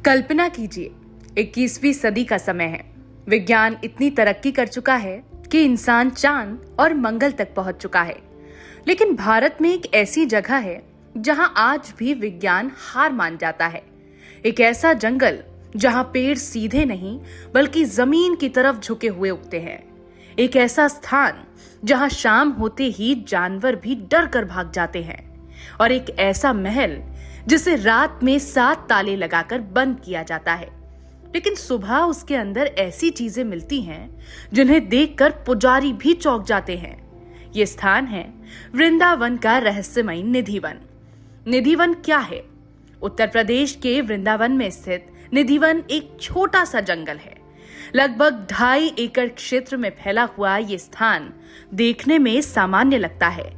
कल्पना कीजिए 21वीं सदी का समय है। विज्ञान इतनी तरक्की कर चुका है कि इंसान चांद और मंगल तक पहुंच चुका है। लेकिन भारत में एक ऐसी जगह है जहां आज भी विज्ञान हार मान जाता है। एक ऐसा जंगल जहां पेड़ सीधे नहीं बल्कि जमीन की तरफ झुके हुए उगते हैं। एक ऐसा स्थान जहां शाम होते ही जानवर भी डर कर भाग जाते हैं। और एक ऐसा महल जिसे रात में 7 ताले लगाकर बंद किया जाता है, लेकिन सुबह उसके अंदर ऐसी चीजें मिलती हैं जिन्हें देखकर पुजारी भी चौंक जाते हैं। ये स्थान है वृंदावन का रहस्यमयी निधिवन। निधिवन क्या है? उत्तर प्रदेश के वृंदावन में स्थित निधिवन एक छोटा सा जंगल है। लगभग 2.5 एकड़ क्षेत्र में फैला हुआ ये स्थान देखने में सामान्य लगता है,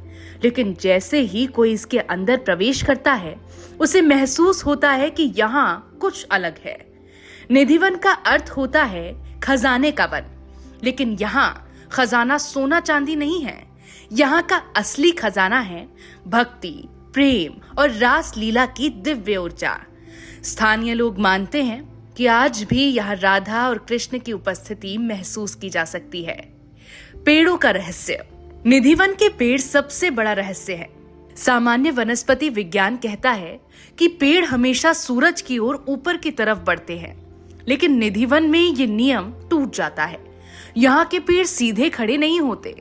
लेकिन जैसे ही कोई इसके अंदर प्रवेश करता है उसे महसूस होता है कि यहाँ कुछ अलग है। निधिवन का अर्थ होता है खजाने का वन, लेकिन यहाँ खजाना सोना चांदी नहीं है। यहाँ का असली खजाना है भक्ति, प्रेम और रास लीला की दिव्य ऊर्जा। स्थानीय लोग मानते हैं कि आज भी यहाँ राधा और कृष्ण की उपस्थिति महसूस की जा सकती है। पेड़ों का रहस्य। निधिवन के पेड़ सबसे बड़ा रहस्य है। सामान्य वनस्पति विज्ञान कहता है कि पेड़ हमेशा सूरज की ओर ऊपर की तरफ बढ़ते हैं, लेकिन निधिवन में ये नियम टूट जाता है। यहाँ के पेड़ सीधे खड़े नहीं होते,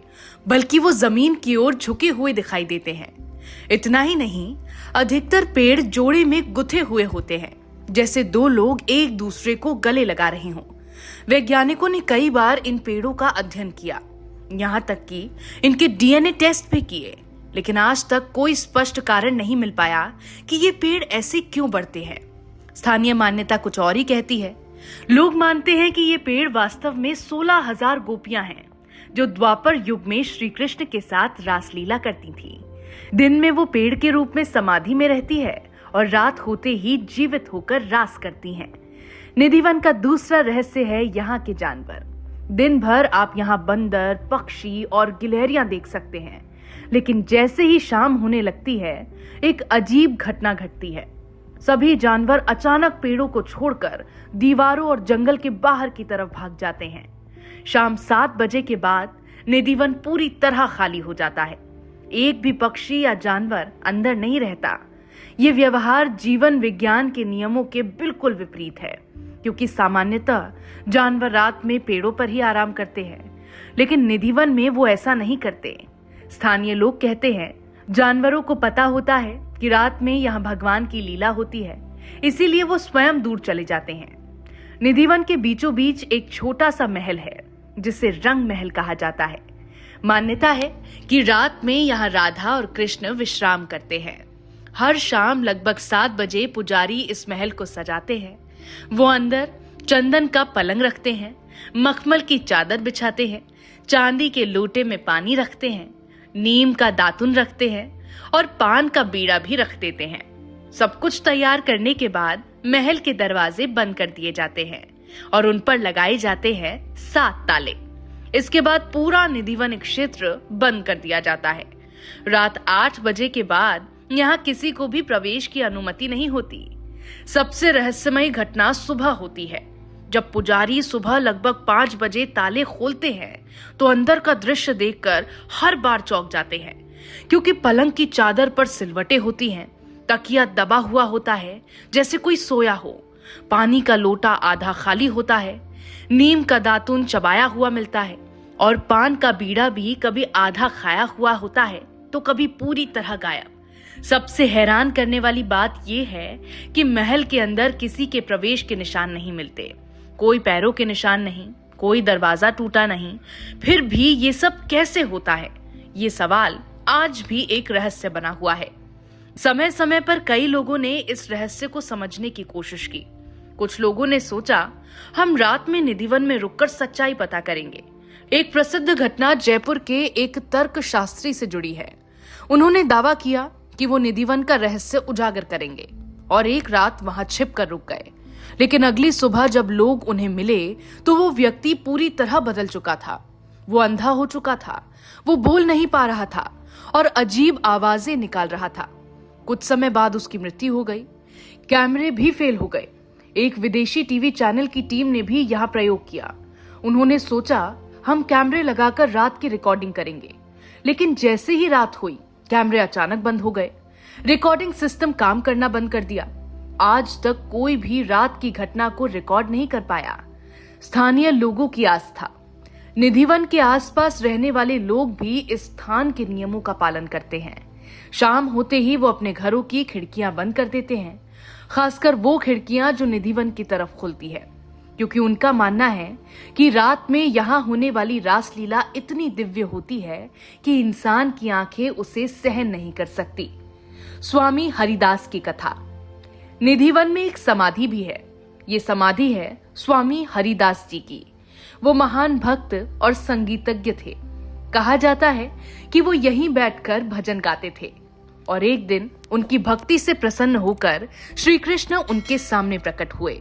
बल्कि वो जमीन की ओर झुके हुए दिखाई देते हैं। इतना ही नहीं, अधिकतर पेड़ जोड़े में गुथे हुए होते हैं, जैसे 2 लोग एक दूसरे को गले लगा रहे हों। वैज्ञानिकों ने कई बार इन पेड़ों का अध्ययन किया, यहाँ तक कि इनके डीएनए टेस्ट भी किए, लेकिन आज तक कोई स्पष्ट कारण नहीं मिल पाया कि ये पेड़ ऐसे क्यों बढ़ते हैं। स्थानीय मान्यता कुछ और ही कहती है। लोग मानते हैं कि ये पेड़ वास्तव में 16,000 गोपियां हैं, जो द्वापर युग में श्री कृष्ण के साथ रासलीला करती थी। दिन में वो पेड़ के रूप में समाधि में रहती है और रात होते ही जीवित होकर रास करती हैं। निधिवन का दूसरा रहस्य है यहाँ के जानवर। दिन भर आप यहाँ बंदर, पक्षी और गिलहरियां देख सकते हैं, लेकिन जैसे ही शाम होने लगती है एक अजीब घटना घटती है। सभी जानवर अचानक पेड़ों को छोड़कर दीवारों और जंगल के बाहर की तरफ भाग जाते हैं। शाम 7 बजे के बाद निधिवन पूरी तरह खाली हो जाता है। एक भी पक्षी या जानवर अंदर नहीं रहता। ये व्यवहार जीवन विज्ञान के नियमों के बिल्कुल विपरीत है, क्योंकि सामान्यतः जानवर रात में पेड़ों पर ही आराम करते हैं, लेकिन निधिवन में वो ऐसा नहीं करते। स्थानीय लोग कहते हैं जानवरों को पता होता है कि रात में यहाँ भगवान की लीला होती है, इसीलिए वो स्वयं दूर चले जाते हैं। निधिवन के बीचों बीच एक छोटा सा महल है जिसे रंग महल कहा जाता है। मान्यता है कि रात में यहाँ राधा और कृष्ण विश्राम करते हैं। हर शाम लगभग 7 बजे पुजारी इस महल को सजाते हैं। वो अंदर चंदन का पलंग रखते हैं, मखमल की चादर बिछाते हैं, चांदी के लोटे में पानी रखते हैं, नीम का दातुन रखते हैं और पान का बीड़ा भी रख देते हैं। सब कुछ तैयार करने के बाद महल के दरवाजे बंद कर दिए जाते हैं और उन पर लगाए जाते हैं 7 ताले। इसके बाद पूरा निधिवन क्षेत्र बंद कर दिया जाता है। रात 8 बजे के बाद यहाँ किसी को भी प्रवेश की अनुमति नहीं होती। सबसे रहस्यमयी घटना सुबह होती है। जब पुजारी सुबह लगभग 5 बजे ताले खोलते हैं तो अंदर का दृश्य देखकर हर बार चौंक जाते हैं, क्योंकि पलंग की चादर पर सिलवटें होती हैं, तकिया दबा हुआ होता है जैसे कोई सोया हो, पानी का लोटा आधा खाली होता है, नीम का दातुन चबाया हुआ मिलता है और पान का बीड़ा भी कभी आधा खाया हुआ होता है तो कभी पूरी तरह गायब। सबसे हैरान करने वाली बात यह है कि महल के अंदर किसी के प्रवेश के निशान नहीं मिलते। कोई पैरों के निशान नहीं, कोई दरवाजा टूटा नहीं। फिर भी ये सब कैसे होता है? ये सवाल आज भी एक रहस्य बना हुआ है। समय समय पर कई लोगों ने इस रहस्य को समझने की कोशिश की। कुछ लोगों ने सोचा हम रात में निधिवन में रुककर सच्चाई पता करेंगे। एक प्रसिद्ध घटना जयपुर के एक तर्कशास्त्री से जुड़ी है। उन्होंने दावा किया कि वो निधिवन का रहस्य उजागर करेंगे और एक रात वहां छिप कर रुक गए। लेकिन अगली सुबह जब लोग उन्हें मिले तो वो व्यक्ति पूरी तरह बदल चुका था। वो अंधा हो चुका था, वो बोल नहीं पा रहा था और अजीब आवाजें निकाल रहा था। कुछ समय बाद उसकी मृत्यु हो गई। कैमरे भी फेल हो गए। एक विदेशी टीवी चैनल की टीम ने भी यहाँ प्रयोग किया। उन्होंने सोचा हम कैमरे लगाकर रात की रिकॉर्डिंग करेंगे, लेकिन जैसे ही रात हुई कैमरे अचानक बंद हो गए। रिकॉर्डिंग सिस्टम काम करना बंद कर दिया। आज तक कोई भी रात की घटना को रिकॉर्ड नहीं कर पाया। स्थानीय लोगों की आस्था। निधिवन के आसपास रहने वाले लोग भी इस स्थान के नियमों का पालन करते हैं। शाम होते ही वो अपने घरों की खिड़कियां बंद कर देते हैं, खासकर वो खिड़कियां जो निधिवन की तरफ खुलती है, क्योंकि उनका मानना है कि रात में यहां होने वाली रासलीला इतनी दिव्य होती है कि इंसान की आंखें उसे सहन नहीं कर सकती। स्वामी हरिदास की कथा। निधिवन में एक समाधि भी है। ये समाधि है स्वामी हरिदास जी की। वो महान भक्त और संगीतज्ञ थे। कहा जाता है कि वो यहीं बैठकर भजन गाते थे और एक दिन उनकी भक्ति से प्रसन्न होकर श्री कृष्ण उनके सामने प्रकट हुए।